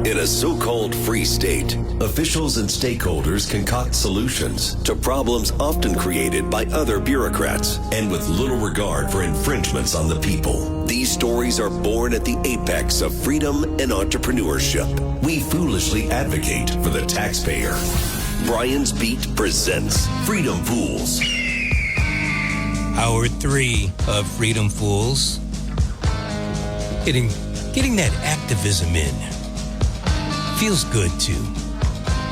In a so-called free state, officials and stakeholders concoct solutions to problems often created by other bureaucrats and with little regard for infringements on the people. These stories are born at the apex of freedom and entrepreneurship. We foolishly advocate for the taxpayer. Brian's Beat presents Freedom Fools. Hour 3 of Freedom Fools. Getting that activism in. Feels good, too.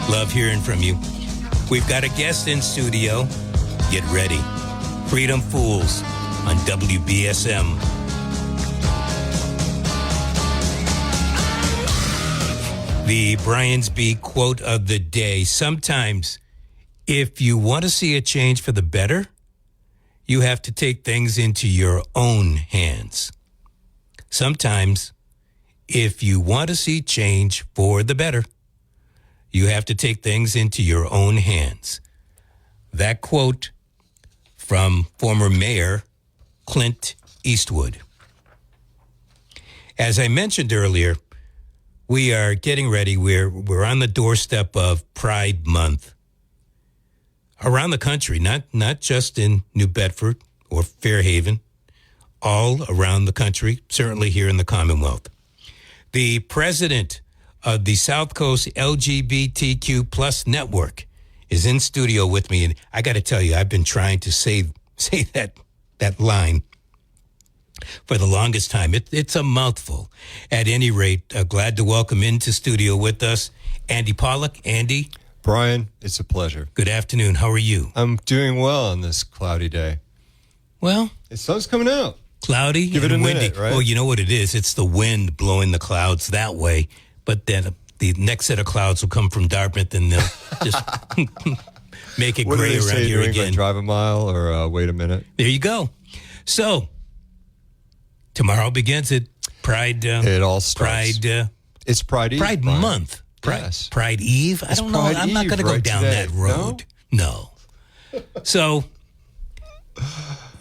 Love hearing from you. We've got a guest in studio. Get ready. Freedom Fools on WBSM. The Brian's Beat quote of the day. Sometimes, if you want to see a change for the better, you have to take things into your own hands. Sometimes, if you want to see change for the better, you have to take things into your own hands. That quote from former Mayor Clint Eastwood. As I mentioned earlier, we are getting ready. We're on the doorstep of Pride Month. Around the country, not just in New Bedford or Fairhaven, all around the country, certainly here in the Commonwealth. The president of the South Coast LGBTQ plus network is in studio with me. And I got to tell you, I've been trying to say that line for the longest time. It's a mouthful. At any rate, glad to welcome into studio with us Andy Pollock. Andy. Brian, it's a pleasure. Good afternoon. How are you? I'm doing well on this cloudy day. Well, the sun's coming out. Cloudy Give it and a windy. minute, right? Well, you know what it is? It's the wind blowing the clouds that way. But then the next set of clouds will come from Dartmouth and they'll just make it What gray do they around say, here New England, again. drive a mile or wait a minute? There you go. So, tomorrow begins at Pride. It all starts. Pride. It's Pride Eve. Pride Brian. Month. Yes. Pride Eve? I It's don't know. Pride I'm not Eve going to go right down today. that road. No. So,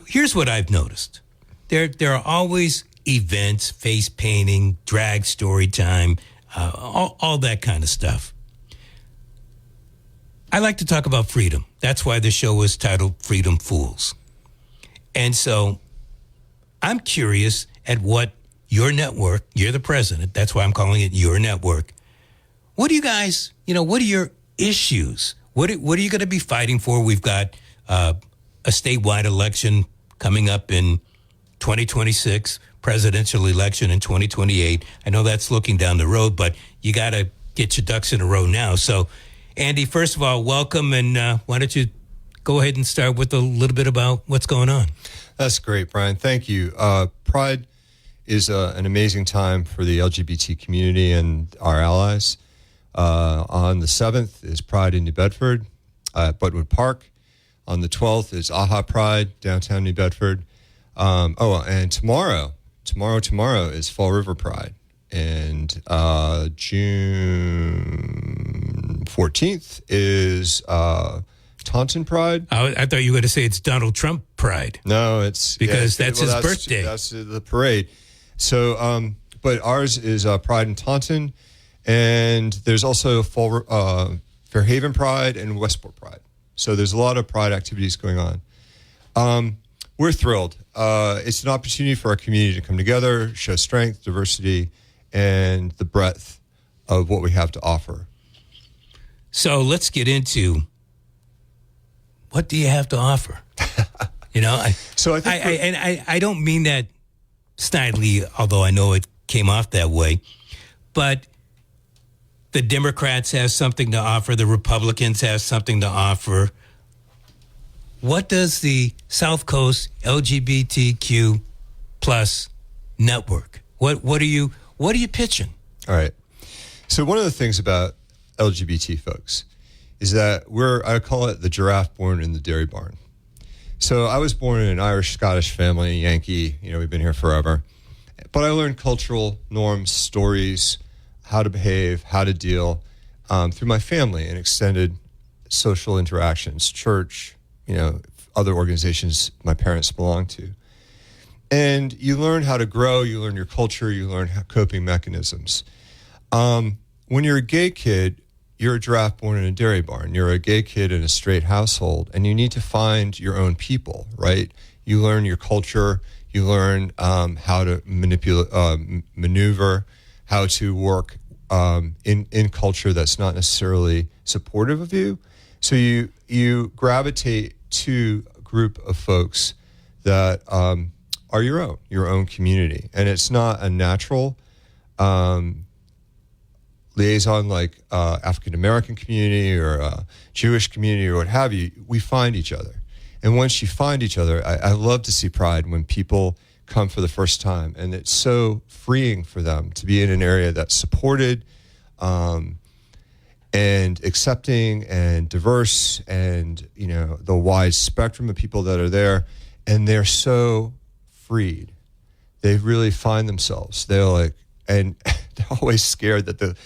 here's what I've noticed. There are always events, face painting, drag story time, all that kind of stuff. I like to talk about freedom. That's why the show is titled Freedom Fools. And so I'm curious at what your network, you're the president, that's why I'm calling it your network. What do you guys, what are your issues? What are you going to be fighting for? We've got a statewide election coming up in 2026, presidential election in 2028. I know that's looking down the road, but you got to get your ducks in a row now. So, Andy, first of all, welcome, and why don't you go ahead and start with a little bit about what's going on? That's great, Brian. Thank you. Pride is an amazing time for the LGBT community and our allies. On the 7th is Pride in New Bedford at Butwood Park. On the 12th is AHA Pride, downtown New Bedford. And tomorrow is Fall River Pride. And June 14th is Taunton Pride. I thought you were going to say it's Donald Trump Pride. No, it's... Because that's his birthday. That's the parade. So, but ours is Pride in Taunton. And there's also Fairhaven Pride and Westport Pride. So there's a lot of pride activities going on. We're thrilled. It's an opportunity for our community to come together, show strength, diversity, and the breadth of what we have to offer. So let's get into what do you have to offer? I don't mean that snidely, although I know it came off that way, but the Democrats have something to offer. The Republicans have something to offer. What does the South Coast LGBTQ plus network? What are you pitching? All right. So one of the things about LGBT folks is that I call it the giraffe born in the dairy barn. So I was born in an Irish-Scottish family, Yankee. We've been here forever. But I learned cultural norms, stories, how to behave, how to deal through my family and extended social interactions, church, other organizations my parents belonged to. And you learn how to grow, you learn your culture, you learn coping mechanisms. One when you're a gay kid, you're a giraffe born in a dairy barn. You're a gay kid in a straight household, and you need to find your own people, right? You learn your culture. You learn how to maneuver, how to work in culture that's not necessarily supportive of you. So you gravitate to a group of folks that are your own community, and it's not a natural liaison like African American community or Jewish community or what have you. We find each other, and once you find each other, I love to see Pride when people come for the first time, and it's so freeing for them to be in an area that's supported and accepting and diverse, and the wide spectrum of people that are there, and they're so freed. They really find themselves. They're like, and they're always scared that the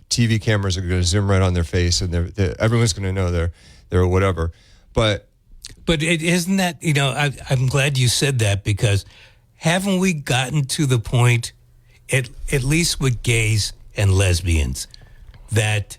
TV cameras are going to zoom right on their face, and everyone's going to know they're whatever. But isn't that, I'm glad you said that, because haven't we gotten to the point, at least with gays and lesbians, that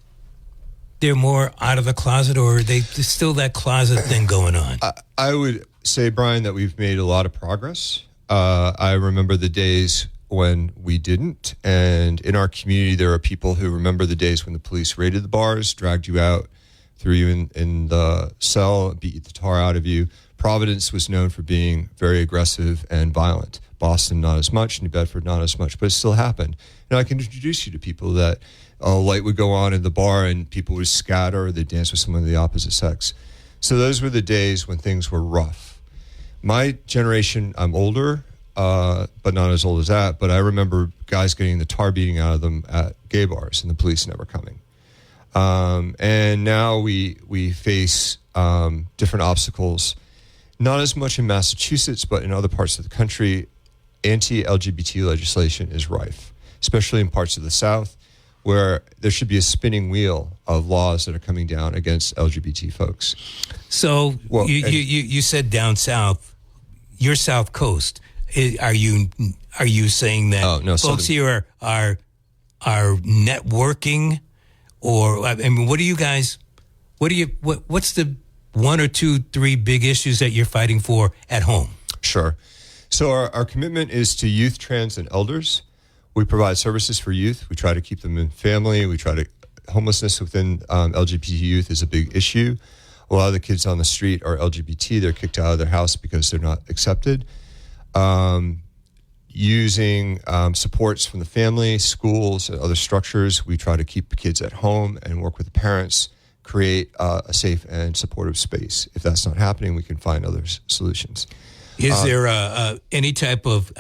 they're more out of the closet, or there's still that closet thing going on? I would say, Brian, that we've made a lot of progress. I remember the days when we didn't, and in our community there are people who remember the days when the police raided the bars, dragged you out, threw you in the cell, beat the tar out of you. Providence was known for being very aggressive and violent. Boston, not as much. New Bedford, not as much, but it still happened. And I can introduce you to people that a light would go on in the bar and people would scatter, or they'd dance with someone of the opposite sex. So those were the days when things were rough. My generation, I'm older, but not as old as that, but I remember guys getting the tar beating out of them at gay bars and the police never coming. And now we face different obstacles, not as much in Massachusetts, but in other parts of the country. Anti-LGBT legislation is rife, especially in parts of the South, where there should be a spinning wheel of laws that are coming down against LGBT folks. So you said down south, you're South Coast. Are you saying that folks here are networking? Or, I mean, what's the 1 or 2, 3 big issues that you're fighting for at home? Sure. So our commitment is to youth, trans, and elders. We provide services for youth. We try to keep them in family. Homelessness within LGBT youth is a big issue. A lot of the kids on the street are LGBT. They're kicked out of their house because they're not accepted. Using supports from the family, schools, and other structures, we try to keep the kids at home and work with the parents, create a safe and supportive space. If that's not happening, we can find other solutions. Is there any type of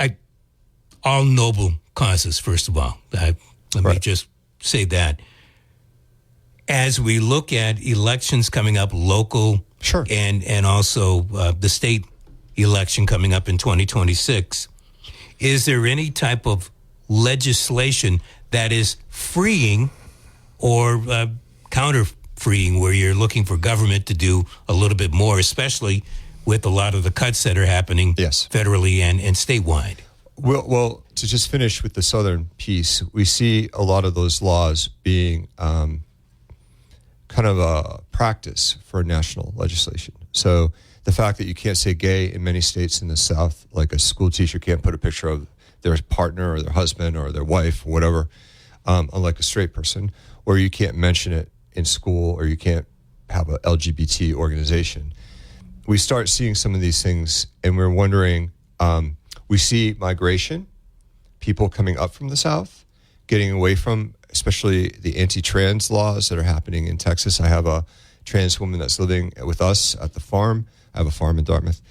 all noble causes? First of all, let me just say that as we look at elections coming up, local, sure, and also the state election coming up in 2026. Is there any type of legislation that is freeing or counter-freeing, where you're looking for government to do a little bit more, especially with a lot of the cuts that are happening federally and statewide? Well, to just finish with the southern piece, we see a lot of those laws being kind of a practice for national legislation. So the fact that you can't say gay in many states in the South, like a school teacher can't put a picture of their partner or their husband or their wife or whatever, unlike a straight person, or you can't mention it in school, or you can't have an LGBT organization. We start seeing some of these things, and we're wondering, we see migration, people coming up from the South, getting away from, especially the anti-trans laws that are happening in Texas. I have a trans woman that's living with us at the farm. I have a farm in Dartmouth.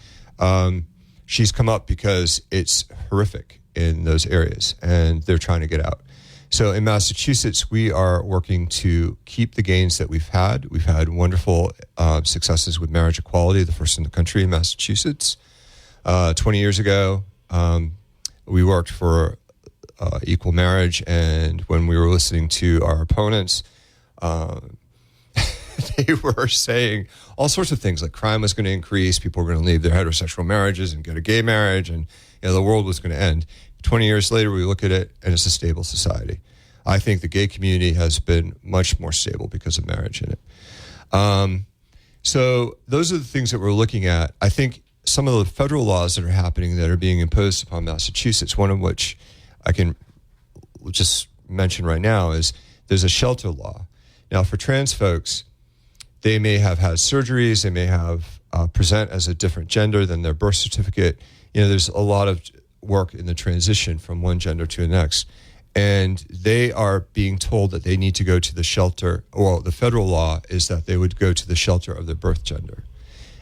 She's come up because it's horrific in those areas, and they're trying to get out. So in Massachusetts, we are working to keep the gains that we've had. We've had wonderful successes with marriage equality, the first in the country in Massachusetts. 20 years ago, we worked for equal marriage, and when we were listening to our opponents, they were saying all sorts of things, like crime was going to increase, people were going to leave their heterosexual marriages and get a gay marriage, and the world was going to end. 20 years later, we look at it, and it's a stable society. I think the gay community has been much more stable because of marriage in it. So those are the things that we're looking at. I think some of the federal laws that are happening that are being imposed upon Massachusetts, one of which I can just mention right now, is there's a shelter law. Now, for trans folks, they may have had surgeries, they may have present as a different gender than their birth certificate. There's a lot of work in the transition from one gender to the next. And they are being told that they need to go to the shelter, or the federal law is that they would go to the shelter of their birth gender.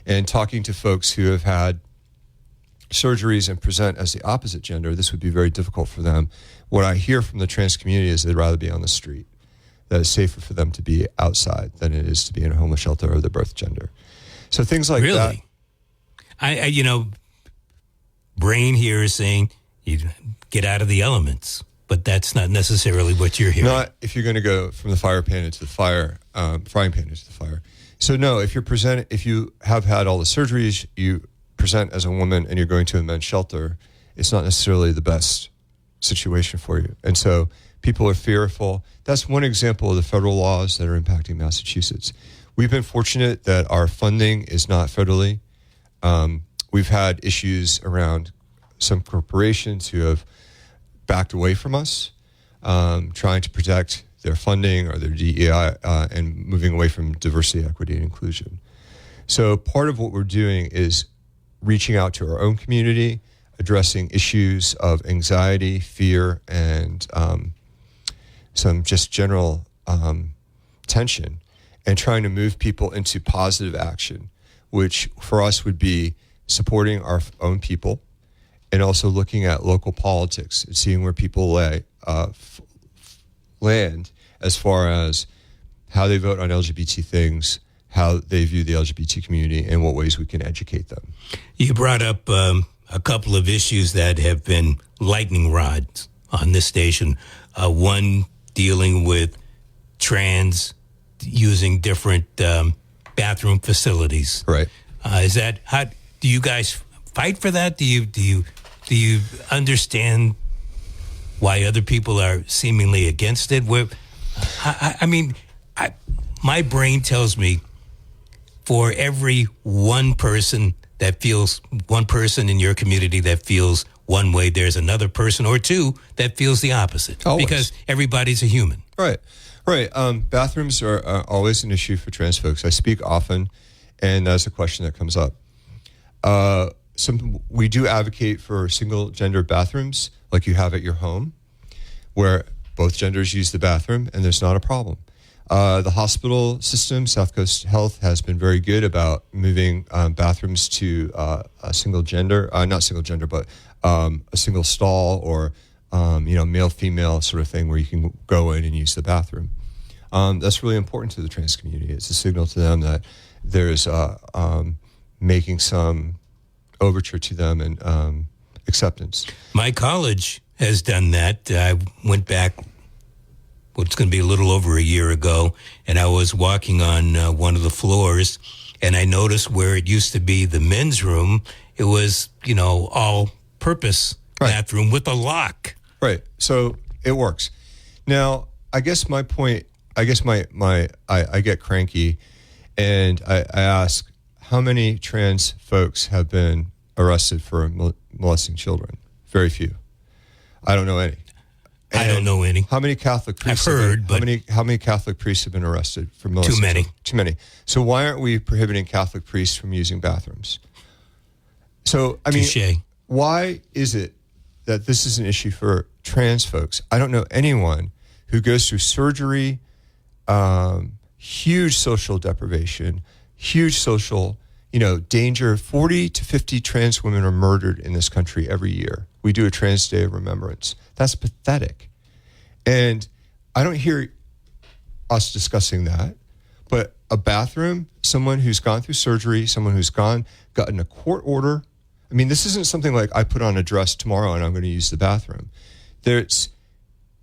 And talking to folks who have had surgeries and present as the opposite gender, this would be very difficult for them. What I hear from the trans community is they'd rather be on the street, that it's safer for them to be outside than it is to be in a homeless shelter of their birth gender. So things like that. I brain here is saying you get out of the elements, but that's not necessarily what you're hearing. Not if you're going to go from the frying pan into the fire. So no, if you have had all the surgeries, you present as a woman and you're going to a men's shelter, it's not necessarily the best situation for you. And so people are fearful. That's one example of the federal laws that are impacting Massachusetts. We've been fortunate that our funding is not federally. We've had issues around some corporations who have backed away from us, trying to protect their funding or their DEI and moving away from diversity, equity, and inclusion. So part of what we're doing is reaching out to our own community, addressing issues of anxiety, fear, and some just general tension, and trying to move people into positive action, which for us would be supporting our own people and also looking at local politics and seeing where people land as far as how they vote on LGBT things, how they view the LGBT community, and what ways we can educate them. You brought up a couple of issues that have been lightning rods on this station. One dealing with trans using different bathroom facilities. Right. Is that how do you guys fight for that? Do you understand why other people are seemingly against it? My brain tells me for every one person in your community that feels one way, there's another person or two that feels the opposite. Always. Because everybody's a human. Right. Bathrooms are always an issue for trans folks. I speak often, and that's a question that comes up. We do advocate for single gender bathrooms like you have at your home, where both genders use the bathroom and there's not a problem. The hospital system, South Coast Health, has been very good about moving bathrooms to a single gender, not single gender, but a single stall or male-female sort of thing where you can go in and use the bathroom. That's really important to the trans community. It's a signal to them that there's making some overture to them and acceptance. My college has done that. I went back, it's going to be a little over a year ago, and I was walking on one of the floors, and I noticed where it used to be the men's room, it was, all-purpose bathroom with a lock. Right. So it works. Now, I guess my point, I get cranky, and I ask, how many trans folks have been arrested for molesting children? Very few. I don't know any. I don't know any. How many Catholic priests? I've heard, but how many Catholic priests have been arrested for molesting? Too many. Children? Too many. So why aren't we prohibiting Catholic priests from using bathrooms? So Touché. Why is it that this is an issue for trans folks? I don't know anyone who goes through surgery, huge social deprivation, huge social danger. 40 to 50 trans women are murdered in this country every year. We do a Trans Day of Remembrance. That's pathetic. And I don't hear us discussing that. But a bathroom, someone who's gone through surgery, someone who's gotten a court order. I mean, this isn't something like I put on a dress tomorrow and I'm going to use the bathroom.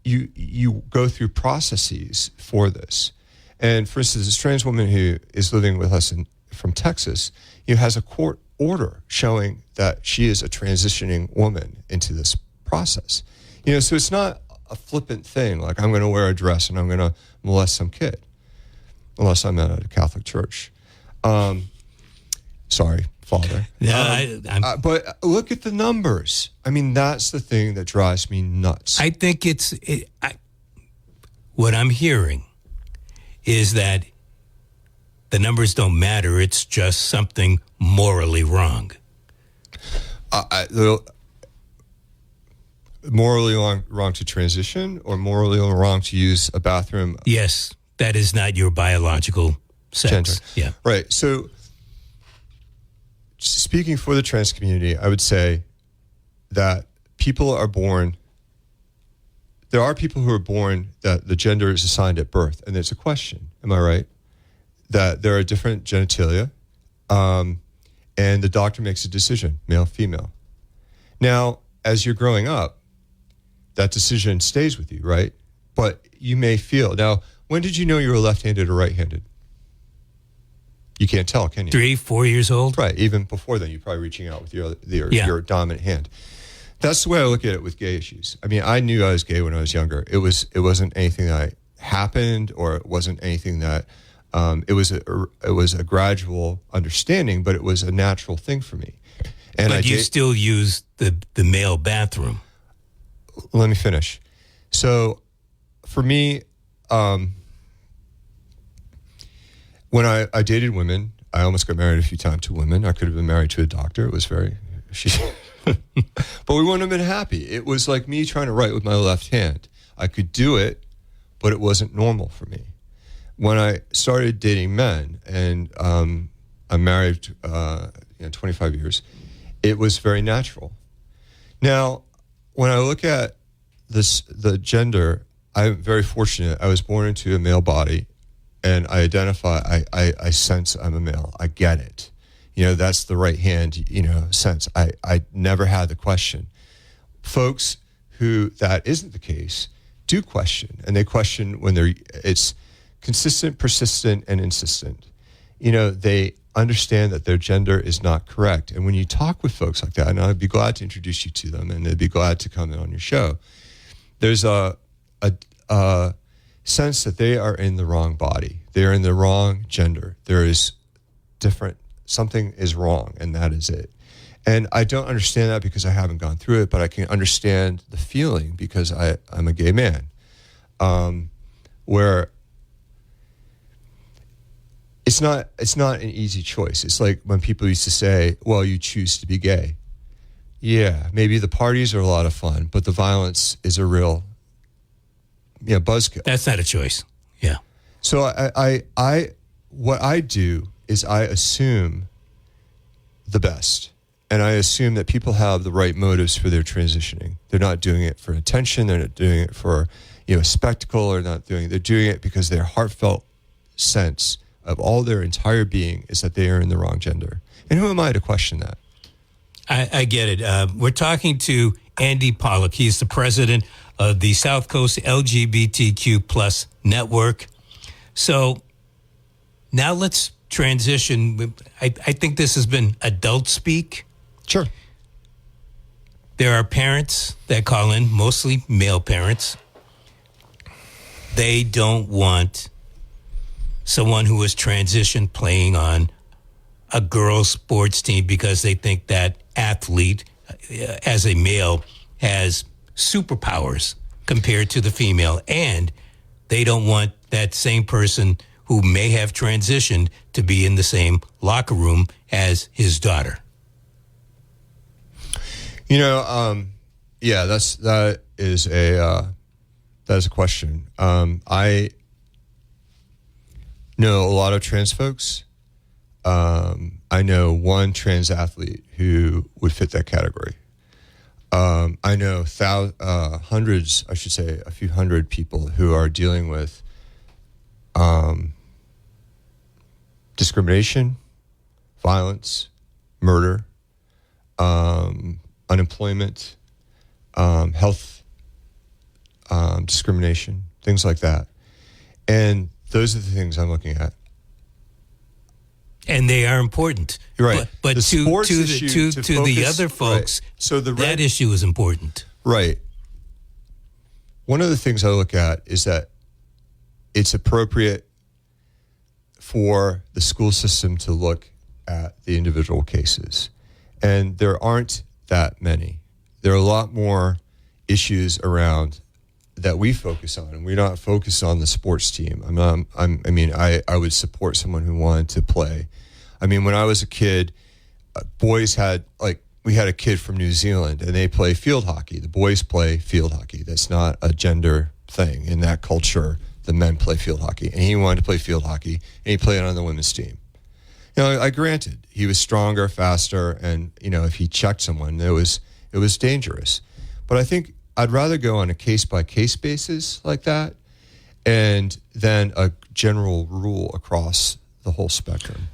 You go through processes for this. And for instance, this trans woman who is living with us from Texas, has a court order showing that she is a transitioning woman into this process. So it's not a flippant thing, like I'm going to wear a dress and I'm going to molest some kid, unless I'm at a Catholic church. Sorry, Father. Yeah, but look at the numbers. I mean, that's the thing that drives me nuts. I think what I'm hearing is that the numbers don't matter. It's just something morally wrong. Morally wrong to transition, or morally wrong to use a bathroom? Yes, that is not your biological sex. Gender. Yeah. Right. So, speaking for the trans community, I would say that people are born. There are people who are born that the gender is assigned at birth, and there's a question. Am I right? That there are different genitalia, and the doctor makes a decision, male, female. Now, as you're growing up, that decision stays with you, right? But you may feel. Now, when did you know you were left-handed or right-handed? You can't tell, can you? 3, 4 years old? Right. Even before then, you're probably reaching out with your dominant hand. That's the way I look at it with gay issues. I mean, I knew I was gay when I was younger. It wasn't anything that happened, or it wasn't anything that it was a gradual understanding, but it was a natural thing for me. And but you still use the male bathroom. Let me finish. So, for me, when I dated women, I almost got married a few times to women. I could have been married to a doctor. It was but we wouldn't have been happy. It was like me trying to write with my left hand. I could do it, but it wasn't normal for me. When I started dating men, and I'm married 25 years, it was very natural. Now, when I look at the gender, I'm very fortunate. I was born into a male body, and I identify, I sense I'm a male. I get it. That's the right hand, sense. I never had the question. Folks who that isn't the case do question, and they question when it's consistent, persistent, and insistent. They understand that their gender is not correct. And when you talk with folks like that, and I'd be glad to introduce you to them, and they'd be glad to come in on your show, there's a sense that they are in the wrong body. They are in the wrong gender. There is something is wrong, and that is it. And I don't understand that because I haven't gone through it, but I can understand the feeling because I'm a gay man, where it's not an easy choice. It's like when people used to say, well, you choose to be gay. Yeah, maybe the parties are a lot of fun, but the violence is a real buzzkill. That's not a choice. Yeah. So what I do is I assume the best. And I assume that people have the right motives for their transitioning. They're not doing it for attention. They're not doing it for a spectacle, or they're doing it because their heartfelt sense of all their entire being is that they are in the wrong gender. And who am I to question that? I get it. We're talking to Andy Pollock. He's the president of the South Coast LGBTQ plus network. So now let's transition. I think this has been adult speak. Sure. There are parents that call in, mostly male parents. They don't want someone who has transitioned playing on a girls' sports team because they think that athlete, as a male, has superpowers compared to the female. And they don't want that same person who may have transitioned to be in the same locker room as his daughter. That is a question. I know a lot of trans folks. I know one trans athlete who would fit that category. I know hundreds, I should say, a few hundred people who are dealing with discrimination, violence, murder, unemployment, health discrimination, things like that. And those are the things I'm looking at. And they are important. Right. But to the other folks, right. So that issue is important. Right. one of the things I look at is that it's appropriate for the school system to look at the individual cases. And there aren't that many. There are a lot more issues around that we focus on, and we're not focused on the sports team. I would support someone who wanted to play. I mean, when I was a kid, boys had, like, we had a kid from New Zealand, and they play field hockey. The boys play field hockey. That's not a gender thing. In that culture, the men play field hockey. And he wanted to play field hockey, and he played on the women's team. You know, I granted, he was stronger, faster, and, you know, if he checked someone, it was dangerous. But I think I'd rather go on a case-by-case basis like that and then a general rule across the whole spectrum.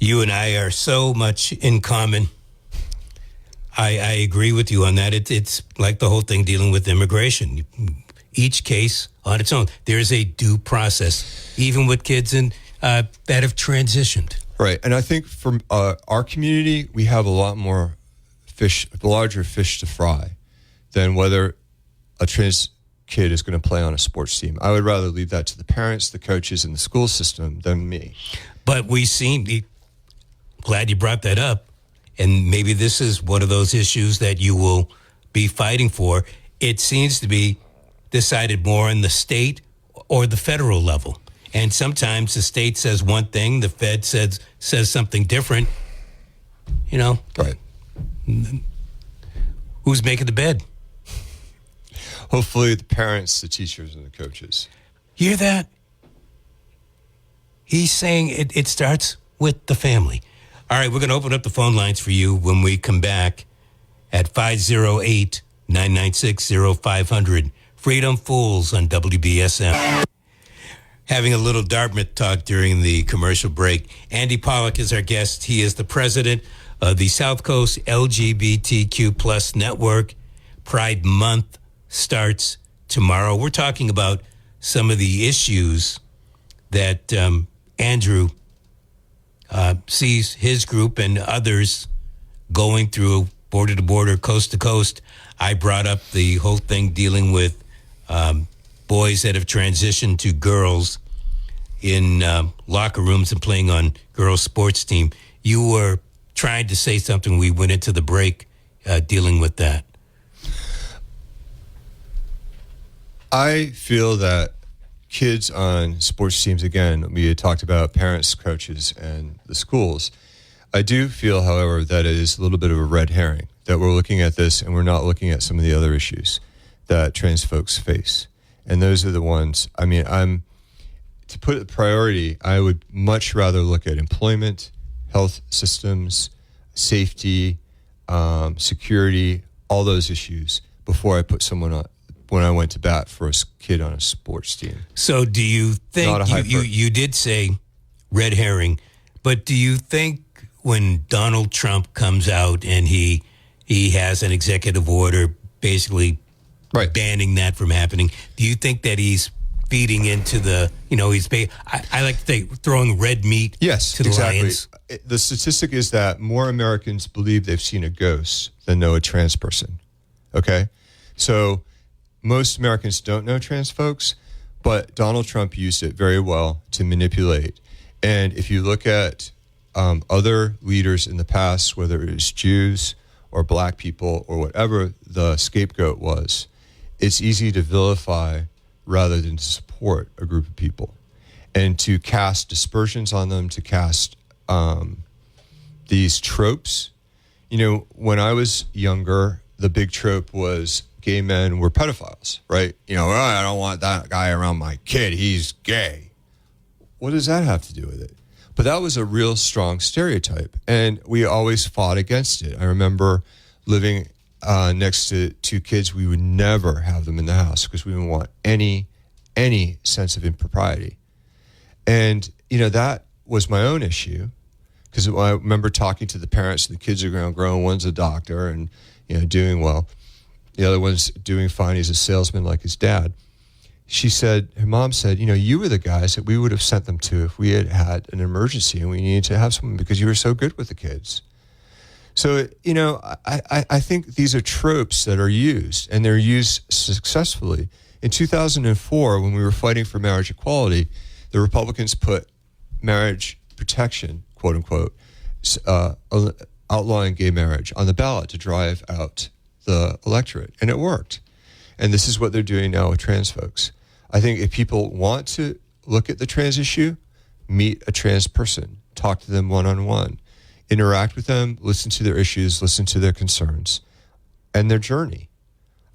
You and I are so much in common. I agree with you on that. It's like the whole thing dealing with immigration. Each case on its own. There's a due process, even with kids that have transitioned. Right. And I think from our community, we have a lot more larger fish to fry than whether a trans kid is going to play on a sports team. I would rather leave that to the parents, the coaches, and the school system than me. But glad you brought that up. And maybe this is one of those issues that you will be fighting for. It seems to be decided more on the state or the federal level. And sometimes the state says one thing, the Fed says something different. You know, right? Who's making the bed? Hopefully the parents, the teachers, and the coaches. Hear that? He's saying it starts with the family. All right, we're going to open up the phone lines for you when we come back at 508-996-0500. Freedom Fools on WBSM. Having a little Dartmouth talk during the commercial break. Andy Pollack is our guest. He is the president of the South Coast LGBTQ Plus Network. Pride Month starts tomorrow. We're talking about some of the issues that Andrew sees his group and others going through border to border, coast to coast. I brought up the whole thing dealing with boys that have transitioned to girls in locker rooms and playing on girls' sports team. You were trying to say something. We went into the break dealing with that. I feel that kids on sports teams, again, we had talked about parents, coaches, and the schools. I do feel, however, that it is a little bit of a red herring, that we're looking at this and we're not looking at some of the other issues that trans folks face. And those are the ones, to put a priority, I would much rather look at employment, health systems, safety, security, all those issues before I put someone on, when I went to bat for a kid on a sports team. So do you think, you did say red herring, but do you think when Donald Trump comes out and he has an executive order basically banning that from happening, do you think that he's feeding into the, I like to say throwing red meat to the lions? The statistic is that more Americans believe they've seen a ghost than know a trans person. Okay? So most Americans don't know trans folks, but Donald Trump used it very well to manipulate. And if you look at other leaders in the past, whether it was Jews or black people or whatever the scapegoat was, it's easy to vilify rather than to support a group of people and to cast dispersions on them, to cast these tropes. When I was younger, the big trope was gay men were pedophiles, right? I don't want that guy around my kid. He's gay. What does that have to do with it? But that was a real strong stereotype, and we always fought against it. I remember living next to two kids. We would never have them in the house because we didn't want any sense of impropriety. And, that was my own issue, because I remember talking to the parents. The kids are grown. One's a doctor and, doing well. The other one's doing fine. He's a salesman like his dad. Her mom said, you were the guys that we would have sent them to if we had had an emergency and we needed to have someone because you were so good with the kids. So, I think these are tropes that are used, and they're used successfully. In 2004, when we were fighting for marriage equality, the Republicans put marriage protection, quote unquote, outlawing gay marriage on the ballot to drive out the electorate, and it worked. And this is what they're doing now with trans folks. I think if people want to look at the trans issue, meet a trans person, talk to them one-on-one, interact with them, listen to their issues, listen to their concerns and their journey.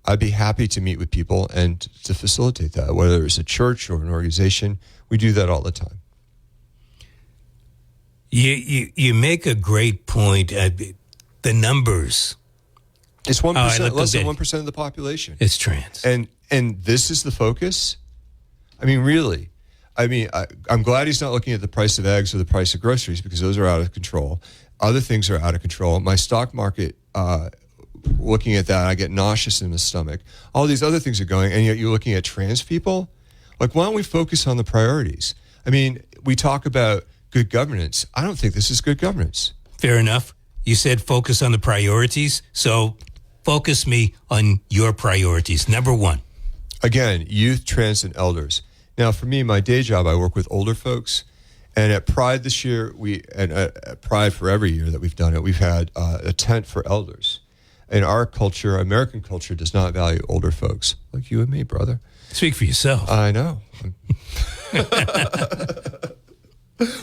I'd be happy to meet with people and to facilitate that, whether it's a church or an organization. We do that all the time. You make a great point. The numbers. It's 1%, less than 1% of the population. It's trans. And this is the focus? I mean, really. I'm glad he's not looking at the price of eggs or the price of groceries, because those are out of control. Other things are out of control. My stock market, looking at that, I get nauseous in the stomach. All these other things are going, and yet you're looking at trans people? Like, why don't we focus on the priorities? I mean, we talk about good governance. I don't think this is good governance. Fair enough. You said focus on the priorities, so focus me on your priorities. Number one. Again, youth, trans, and elders. Now, for me, my day job, I work with older folks. And at Pride this year, at Pride for every year that we've done it, we've had a tent for elders. In our culture, American culture, does not value older folks like you and me, brother. Speak for yourself. I know.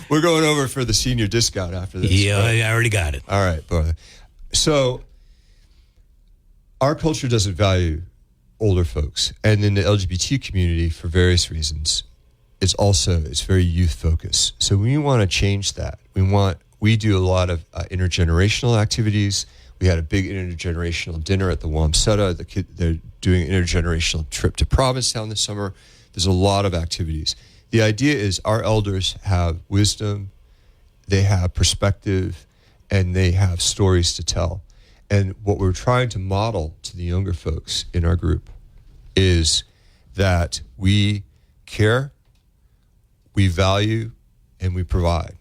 We're going over for the senior discount after this. Yeah, I already got it. All right, brother. So our culture doesn't value older folks. And in the LGBT community, for various reasons, it's very youth focused. So we want to change that. We do a lot of intergenerational activities. We had a big intergenerational dinner at the Wamsutta. They're doing an intergenerational trip to Provincetown this summer. There's a lot of activities. The idea is our elders have wisdom, they have perspective, and they have stories to tell. And what we're trying to model to the younger folks in our group is that we care, we value, and we provide.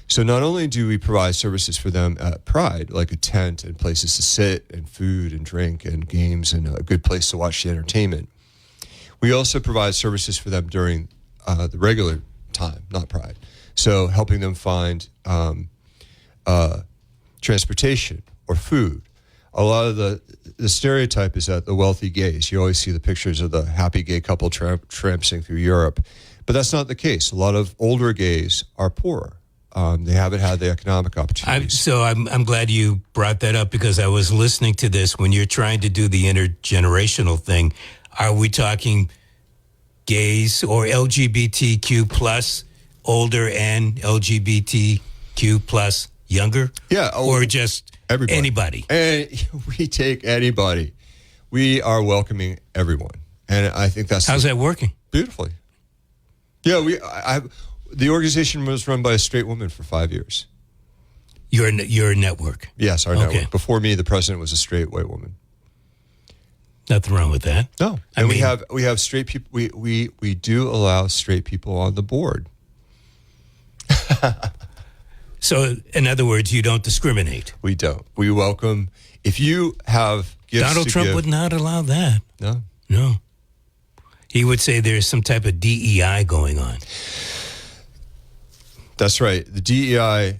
So not only do we provide services for them at Pride, like a tent and places to sit and food and drink and games and a good place to watch the entertainment, we also provide services for them during the regular time, not Pride. So helping them find transportation or food. A lot of the stereotype is that the wealthy gays, you always see the pictures of the happy gay couple tramping through Europe. But that's not the case. A lot of older gays are poorer. They haven't had the economic opportunities. I'm glad you brought that up, because I was listening to this. When you're trying to do the intergenerational thing, are we talking gays or LGBTQ plus older and LGBTQ plus younger? Yeah. Or just everybody. Anybody? And we take anybody. We are welcoming everyone. And I think that's... How's that working? Beautifully. Yeah, the organization was run by a straight woman for 5 years. Your network? Yes, our network. Before me, the president was a straight white woman. Nothing wrong with that. No. And we have straight people. We do allow straight people on the board. So, in other words, you don't discriminate. We don't. We welcome. If you have gifts Donald Trump would not allow that. No. He would say there's some type of DEI going on. That's right. The DEI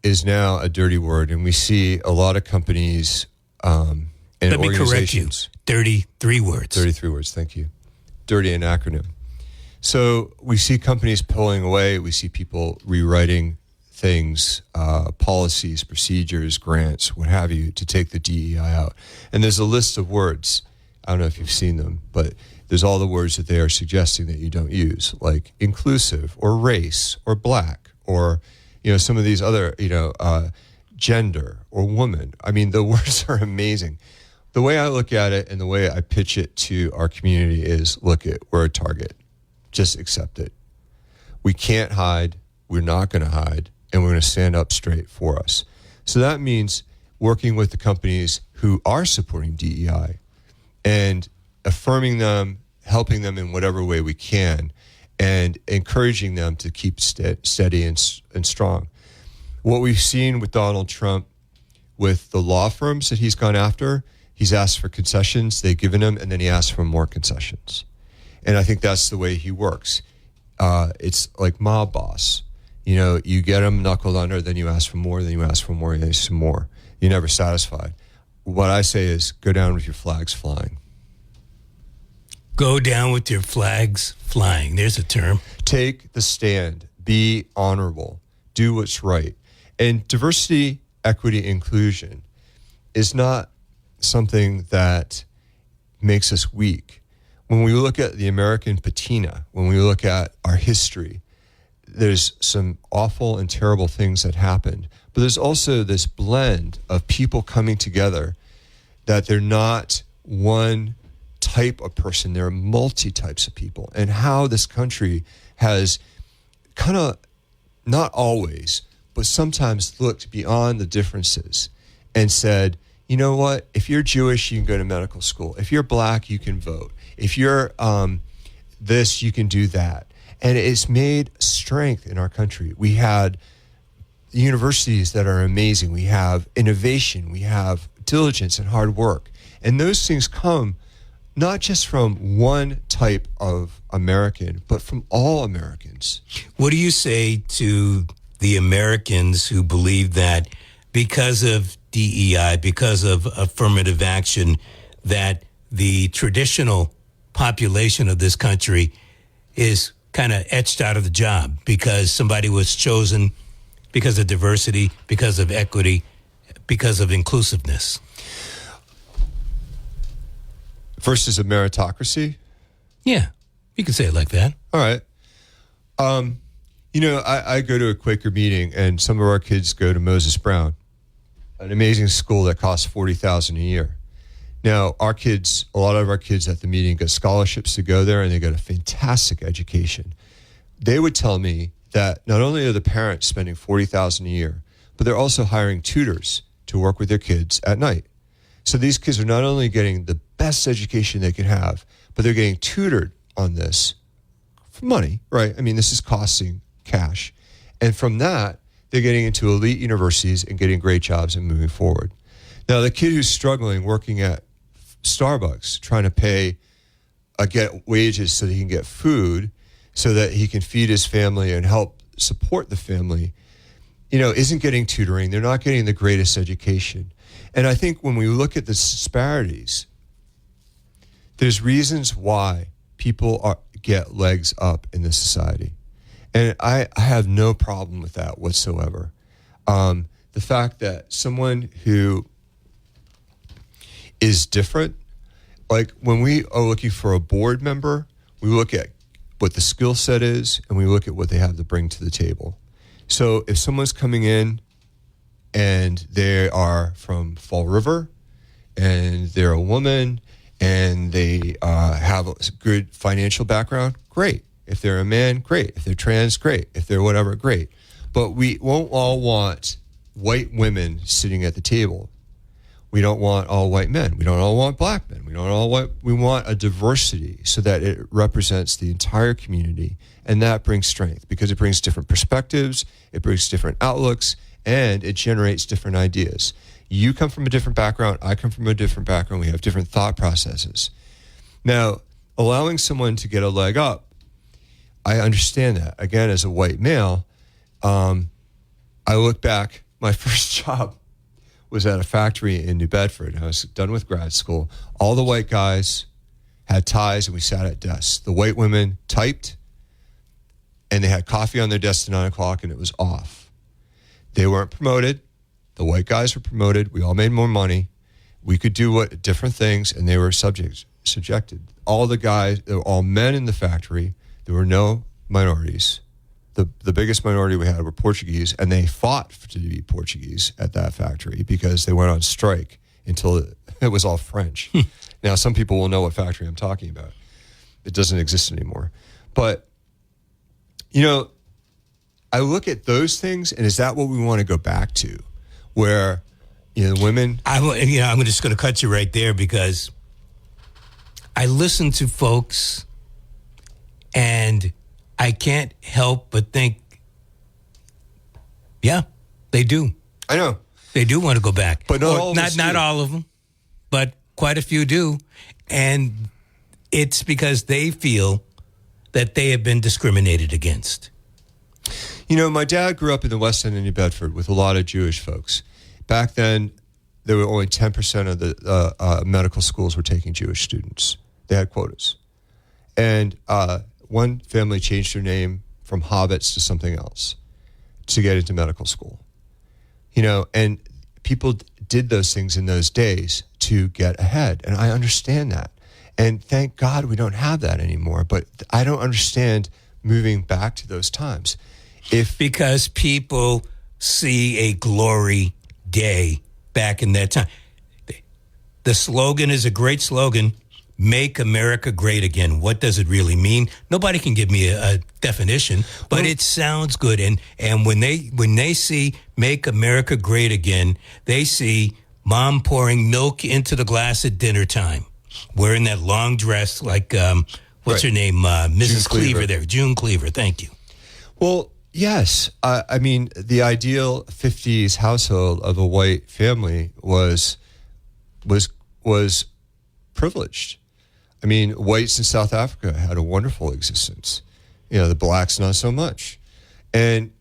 is now a dirty word, and we see a lot of companies and Let me organizations. correct you. 33 words. 33 words, thank you. Dirty an acronym. So we see companies pulling away. We see people rewriting things, policies, procedures, grants, what have you, to take the DEI out. And there's a list of words. I don't know if you've seen them, but there's all the words that they are suggesting that you don't use, like inclusive or race or black or, some of these other, gender or woman. I mean, the words are amazing. The way I look at it and the way I pitch it to our community is, we're a target. Just accept it. We can't hide. We're not going to hide. And we're going to stand up straight for us. So that means working with the companies who are supporting DEI and affirming them, helping them in whatever way we can, and encouraging them to keep steady and strong. What we've seen with Donald Trump, with the law firms that he's gone after, he's asked for concessions, they've given him, and then he asks for more concessions. And I think that's the way he works. It's like mob boss. You get him knuckled under, then you ask for more, then you ask for more, then you ask for more. You're never satisfied. What I say is go down with your flags flying. Go down with your flags flying. There's a term. Take the stand. Be honorable. Do what's right. And diversity, equity, inclusion is not something that makes us weak. When we look at the American patina, when we look at our history, there's some awful and terrible things that happened. But there's also this blend of people coming together that they're not one type of person. There are multi-types of people. And how this country has kind of, not always, but sometimes looked beyond the differences and said, you know what, if you're Jewish, you can go to medical school. If you're black, you can vote. If you're this, you can do that. And it's made strength in our country. We had universities that are amazing. We have innovation. We have diligence and hard work. And those things come not just from one type of American, but from all Americans. What do you say to the Americans who believe that because of DEI, because of affirmative action, that the traditional population of this country is kind of etched out of the job because somebody was chosen because of diversity, because of equity, because of inclusiveness? Versus a meritocracy? Yeah, you can say it like that. All right. I go to a Quaker meeting, and some of our kids go to Moses Brown, an amazing school that costs $40,000 a year. Now, a lot of our kids at the meeting get scholarships to go there, and they get a fantastic education. They would tell me that not only are the parents spending $40,000 a year, but they're also hiring tutors to work with their kids at night. So these kids are not only getting the best education they can have, but they're getting tutored on this for money, right? I mean, this is costing cash. And from that, they're getting into elite universities and getting great jobs and moving forward. Now, the kid who's struggling working at Starbucks, trying to get wages so that he can get food, so that he can feed his family and help support the family, isn't getting tutoring. They're not getting the greatest education. And I think when we look at the disparities, there's reasons why people get legs up in this society. And I have no problem with that whatsoever. The fact that someone who is different, like when we are looking for a board member, we look at what the skill set is and we look at what they have to bring to the table. So if someone's coming in and they are from Fall River and they're a woman and they have a good financial background, great. If they're a man, great. If they're trans, great. If they're whatever, great. But we won't all want white women sitting at the table. We don't want all white men. We don't all want black men. We want a diversity so that it represents the entire community, and that brings strength because it brings different perspectives, it brings different outlooks, and it generates different ideas. You come from a different background, I come from a different background, we have different thought processes. Now, allowing someone to get a leg up, I understand that. Again, as a white male, I look back, my first job was at a factory in New Bedford. I was done with grad school. All the white guys had ties and we sat at desks. The white women typed and they had coffee on their desk at 9 o'clock and it was off. They weren't promoted. The white guys were promoted. We all made more money. We could do different things and they were subjected. All the guys, they were all men in the factory. There were no minorities. The biggest minority we had were Portuguese, and they fought to be Portuguese at that factory because they went on strike until it was all French. Now, some people will know what factory I'm talking about. It doesn't exist anymore. But, I look at those things, and is that what we want to go back to? Where, women... I'm just going to cut you right there because I listen to folks and I can't help but think, yeah, They do. I know. They do want to go back. But not all of us not do. all of them, but quite a few do. And it's because they feel that they have been discriminated against. You know, my dad grew up in the West End of New Bedford with a lot of Jewish folks. Back then, there were only 10% of the medical schools were taking Jewish students. They had quotas. And one family changed their name from hobbits to something else to get into medical school. You know, and people did those things in those days to get ahead. And I understand that. And thank God we don't have that anymore. But I don't understand moving back to those times. Because people see a glory day back in that time. The slogan is a great slogan, Make America Great Again. What does it really mean? Nobody can give me a definition, but it sounds good. And when they see Make America Great Again, they see mom pouring milk into the glass at dinner time, wearing that long dress like, what's her name? Mrs. Cleaver there. June Cleaver. Thank you. Well, yes. I mean, the ideal 50s household of a white family was privileged. I mean, whites in South Africa had a wonderful existence. You know, the blacks not so much. And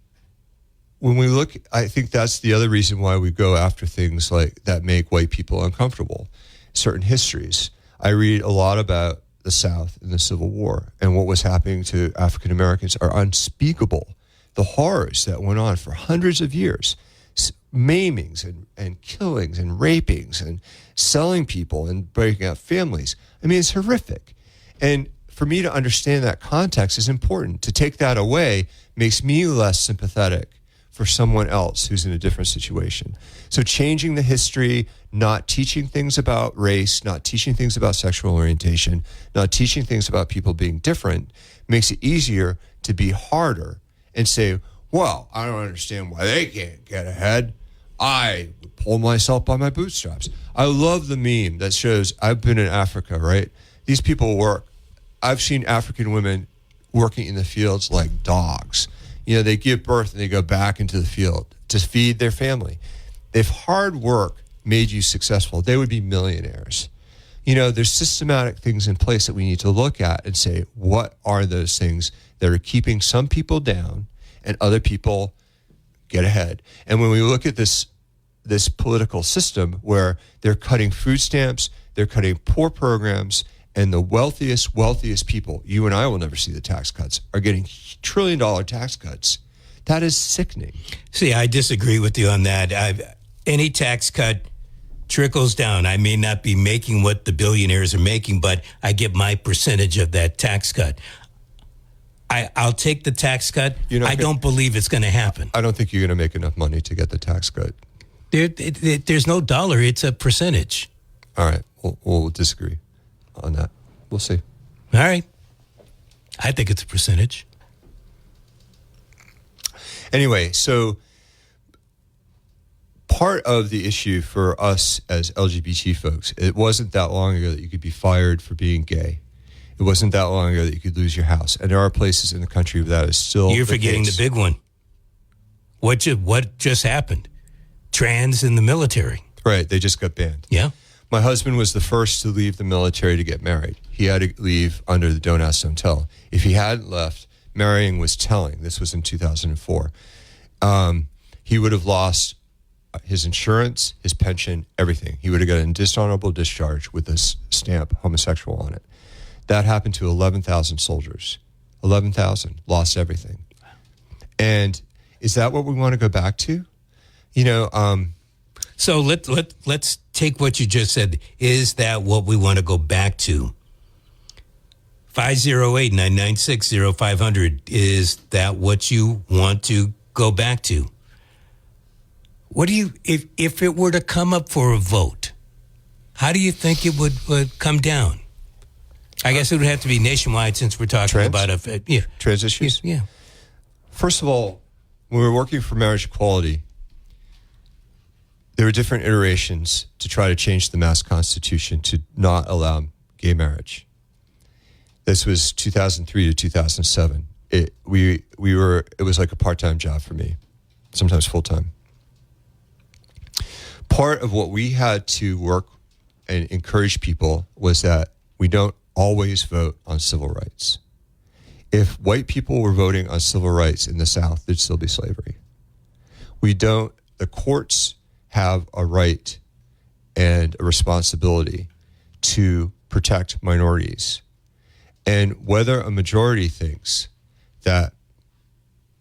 when we look, I think that's the other reason why we go after things like that make white people uncomfortable. Certain histories. I read a lot about the South in the Civil War, and what was happening to African Americans are unspeakable. The horrors that went on for hundreds of years, maimings and killings and rapings and selling people and breaking up families. I mean, it's horrific. And for me to understand that context is important. To take that away makes me less sympathetic for someone else who's in a different situation. So changing the history, not teaching things about race, not teaching things about sexual orientation, not teaching things about people being different, makes it easier to be harder and say, well, I don't understand why they can't get ahead. I pull myself by my bootstraps. I love the meme that shows, I've been in Africa, right? These people work. I've seen African women working in the fields like dogs. You know, they give birth and they go back into the field to feed their family. If hard work made you successful, they would be millionaires. You know, there's systematic things in place that we need to look at and say, what are those things that are keeping some people down and other people get ahead? And when we look at this political system where they're cutting food stamps, they're cutting poor programs, and the wealthiest people, you and I will never see the tax cuts, are getting $1 trillion tax cuts. That is sickening. See, I disagree with you on that. Any tax cut trickles down. I may not be making what the billionaires are making, but I get my percentage of that tax cut. I'll take the tax cut. Don't believe it's going to happen. I don't think you're going to make enough money to get the tax cut. There's no dollar. It's a percentage. All right. We'll disagree on that. We'll see. All right. I think it's a percentage. Anyway, so part of the issue for us as LGBT folks, it wasn't that long ago that you could be fired for being gay. It wasn't that long ago that you could lose your house. And there are places in the country where that is still You're forgetting the big one. What just happened? Trans in the military. Right. They just got banned. Yeah. My husband was the first to leave the military to get married. He had to leave under the Don't Ask, Don't Tell. If he hadn't left, marrying was telling. This was in 2004. He would have lost his insurance, his pension, everything. He would have gotten dishonorable discharge with this stamp, homosexual, on it. That happened to 11,000 soldiers. 11,000 lost everything. And is that what we want to go back to? You know, so let's take what you just said. Is that what we want to go back to? 508-996-0500. Is that what you want to go back to? What do you, if it were to come up for a vote, how do you think it would come down? I guess it would have to be nationwide since we're talking about trans issues. Yeah. First of all, when we were working for marriage equality, there were different iterations to try to change the Mass Constitution to not allow gay marriage. This was 2003 to 2007. It was like a part-time job for me, sometimes full-time. Part of what we had to work and encourage people was that we don't always vote on civil rights. If white people were voting on civil rights in the South, there'd still be slavery. The courts have a right and a responsibility to protect minorities. And whether a majority thinks that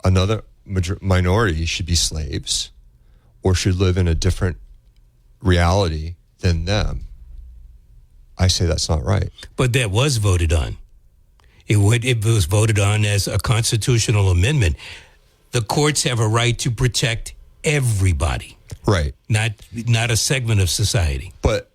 another minority should be slaves or should live in a different reality than them, I say that's not right. But that was voted on. It was voted on as a constitutional amendment. The courts have a right to protect everybody. Right. Not a segment of society. But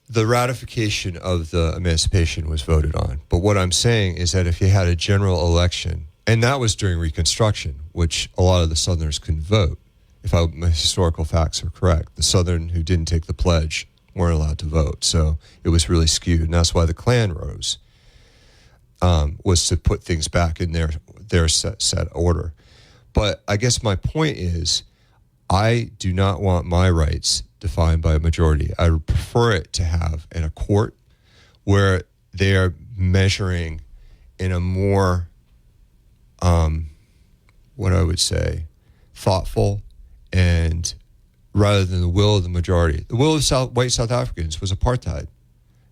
the ratification of the emancipation was voted on. But what I'm saying is that if you had a general election, and that was during Reconstruction, which a lot of the Southerners couldn't vote, if my historical facts are correct. The Southern who didn't take the pledge weren't allowed to vote. So it was really skewed. And that's why the Klan rose, was to put things back in their set order. But I guess my point is, I do not want my rights defined by a majority. I would prefer it to have in a court where they are measuring in a more, what I would say, thoughtful and rather than the will of the majority. The will of white South Africans was apartheid,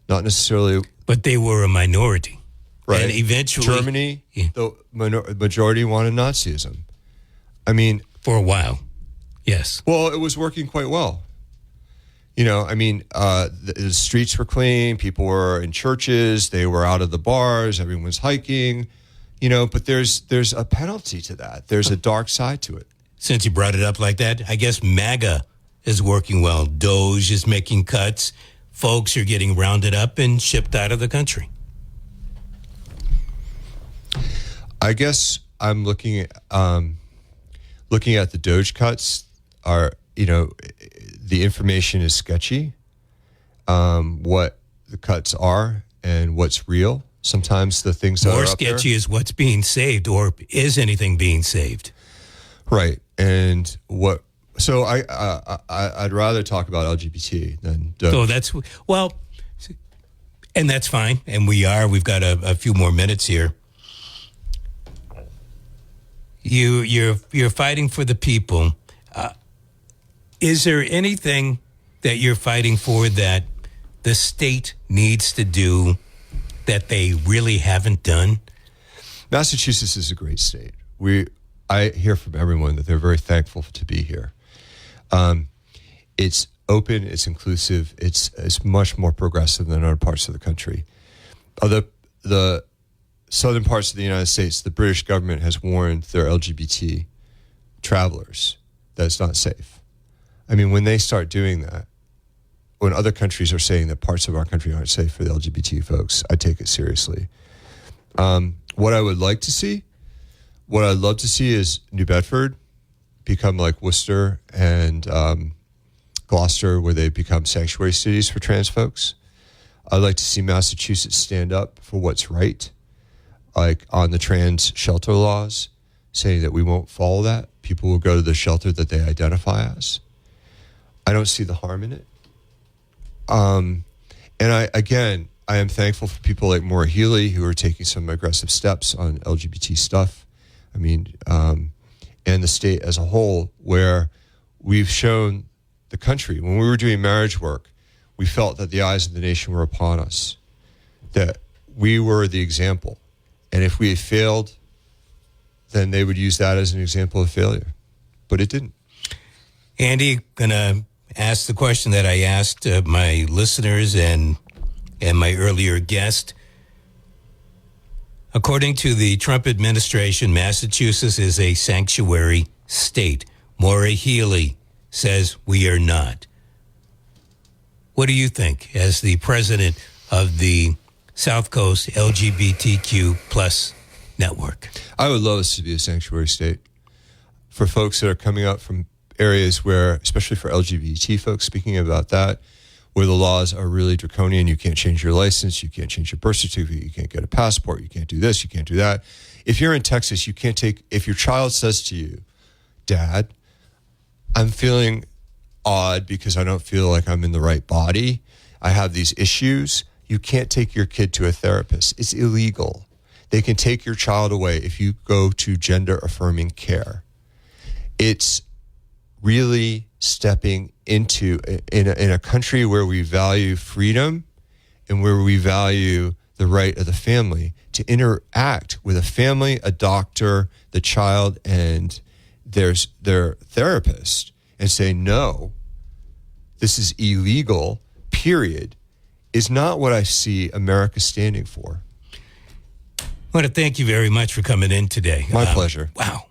not necessarily. But they were a minority. Right. And eventually. Germany, the majority wanted Nazism. I mean. For a while. Yes. Well, it was working quite well. The streets were clean. People were in churches. They were out of the bars. Everyone's hiking. But there's a penalty to that. There's a dark side to it. Since you brought it up like that, I guess MAGA is working well. Doge is making cuts. Folks are getting rounded up and shipped out of the country. I guess I'm looking at the Doge cuts. The information is sketchy, what the cuts are and what's real. Sometimes the things that more are up sketchy there, is what's being saved, or is anything being saved? Right. And what? So I'd rather talk about LGBT than Doge. So and that's fine. And we've got a few more minutes here. You're fighting for the people. Is there anything that you're fighting for that the state needs to do that they really haven't done? Massachusetts is a great state. I hear from everyone that they're very thankful to be here. It's open, it's inclusive, it's much more progressive than other parts of the country. The southern parts of the United States, the British government has warned their LGBT travelers that it's not safe. I mean, when they start doing that, when other countries are saying that parts of our country aren't safe for the LGBT folks, I take it seriously. What I'd love to see is New Bedford become like Worcester and Gloucester, where they become sanctuary cities for trans folks. I'd like to see Massachusetts stand up for what's right, like on the trans shelter laws, saying that we won't follow that. People will go to the shelter that they identify as. I don't see the harm in it. And I am thankful for people like Maura Healey who are taking some aggressive steps on LGBT stuff. I mean, and the state as a whole, where we've shown the country, when we were doing marriage work, we felt that the eyes of the nation were upon us, that we were the example. And if we had failed, then they would use that as an example of failure. But it didn't. Andy, going to ask the question that I asked my listeners and my earlier guest. According to the Trump administration, Massachusetts is a sanctuary state. Maura Healey says we are not. What do you think as the president of the South Coast LGBTQ plus network? I would love us to be a sanctuary state for folks that are coming up from areas where, especially for LGBT folks, speaking about that, where the laws are really draconian. You can't change your license. You can't change your birth certificate. You can't get a passport. You can't do this. You can't do that. If you're in Texas, you can't take, if your child says to you, Dad, I'm feeling odd because I don't feel like I'm in the right body. I have these issues. You can't take your kid to a therapist. It's illegal. They can take your child away if you go to gender-affirming care. It's really stepping into, in a country where we value freedom and where we value the right of the family to interact with a family, a doctor, the child, and their therapist and say, no, this is illegal, period, is not what I see America standing for. I want to thank you very much for coming in today. My pleasure. Wow.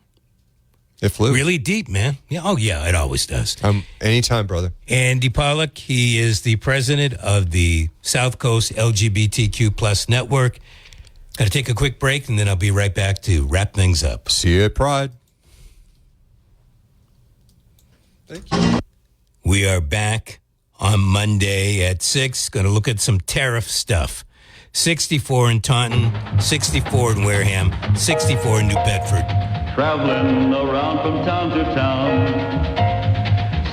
It flew. Really deep, man. Yeah. Oh, yeah, it always does. Anytime, brother. Andy Pollack, he is the president of the South Coast LGBTQ Plus Network. Got to take a quick break, and then I'll be right back to wrap things up. See you at Pride. Thank you. We are back on Monday at 6. Going to look at some tariff stuff. 64 in Taunton, 64 in Wareham, 64 in New Bedford. Traveling around from town to town.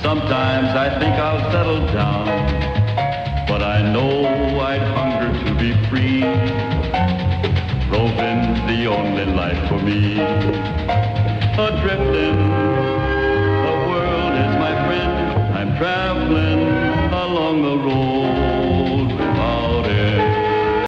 Sometimes I think I'll settle down, but I know I'd hunger to be free. Roving's the only life for me. Adrifting